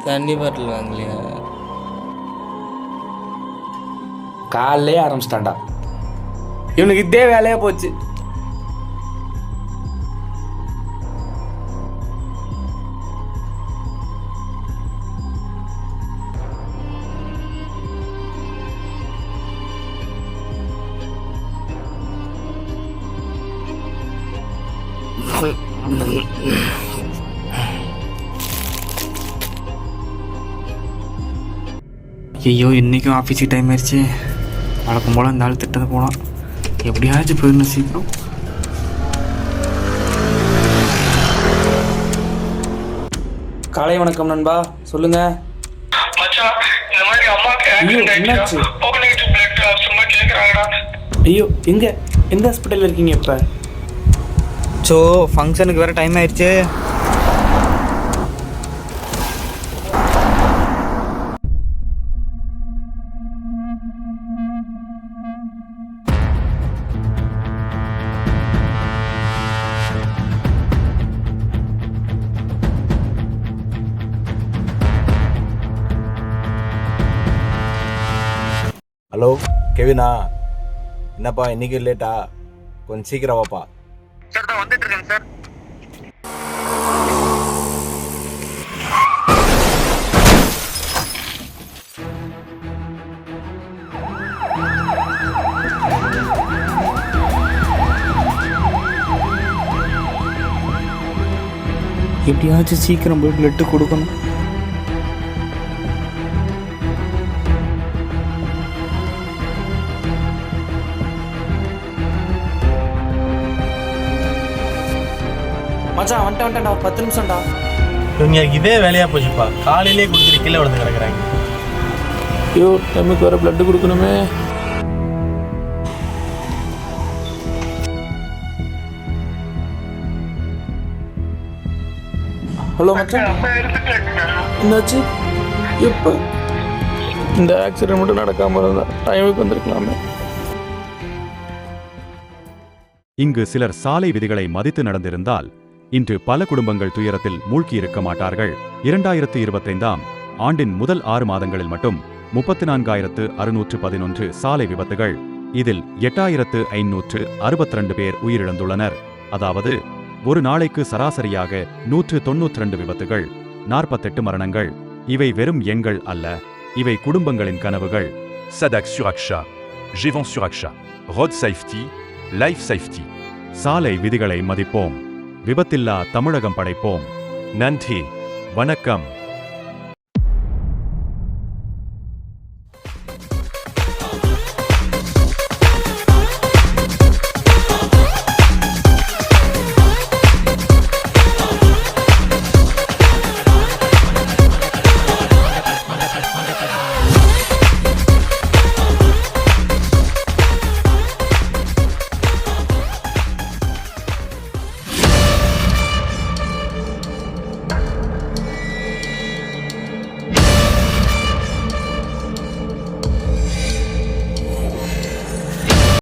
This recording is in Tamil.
தண்ணி பாட்டில் வாங்கலையா? காலையே ஆரம்பிச்சிட்டான்டா இவனுக்கு. இதே வேலையா போச்சு. ஐயோ, இன்றைக்கும் ஆஃபீஸுக்கு டைம் ஆயிடுச்சு. வழக்கம் போல் அந்த ஆள் திட்டத்தை போகலாம். எப்படியாச்சும் போயிடணும் சீக்கிரம். காலை வணக்கம் நண்பா, சொல்லுங்க. ஐயோ என்னாச்சு? ஐயோ எந்த ஹாஸ்பிட்டலில் இருக்கீங்க இப்போ? ஸோ ஃபங்க்ஷனுக்கு வேறு டைம் ஆயிடுச்சு. ஹலோ கெவினா, என்னப்பா இன்னைக்கு லேட்டா? கொஞ்சம் சீக்கிரம் வாப்பா. சார் தான் வந்துட்டு இருக்கேன் சார். எப்படியாச்சும் சீக்கிரம் போய் பிளட்டு கொடுக்கணும். மச்சான் வந்துட்டேன்டா, 10 நிமிஷம்டா. இவங்க இதே வேலையா போச்சுப்பா. காலையிலே குடிச்சிட்டு கீழே விழுந்து கிடக்குறாங்க. ஐயோ டைமுக்கு வேறு பிளட்டு கொடுக்கணுமே. ஹலோ மச்சான், என்னாச்சு? எப்போ இந்த ஆக்சிடென்ட் மட்டும் நடக்காமல் இருந்தால் டைமுக்கு வந்திருக்கலாமே. இங்கு சிலர் சாலை விதிகளை மதித்து நடந்திருந்தால் இன்று பல குடும்பங்கள் துயரத்தில் மூழ்கியிருக்க மாட்டார்கள். 2025ஆம் ஆண்டின் முதல் 6 மாதங்களில் மட்டும் 34,611 சாலை விபத்துகள். இதில் 8,562 பேர் உயிரிழந்துள்ளனர். அதாவது ஒரு நாளைக்கு சராசரியாக 192 விபத்துகள், 48 மரணங்கள். இவை வெறும் எண்கள் அல்ல, இவை குடும்பங்களின் கனவுகள். SADAC Suraksha, Jevan Suraksha, Road Safety, Life Safety. சாலை விதிகளை மதிப்போம், விபத்தில்லா தமிழகம் படைப்போம். நன்றி, வணக்கம்.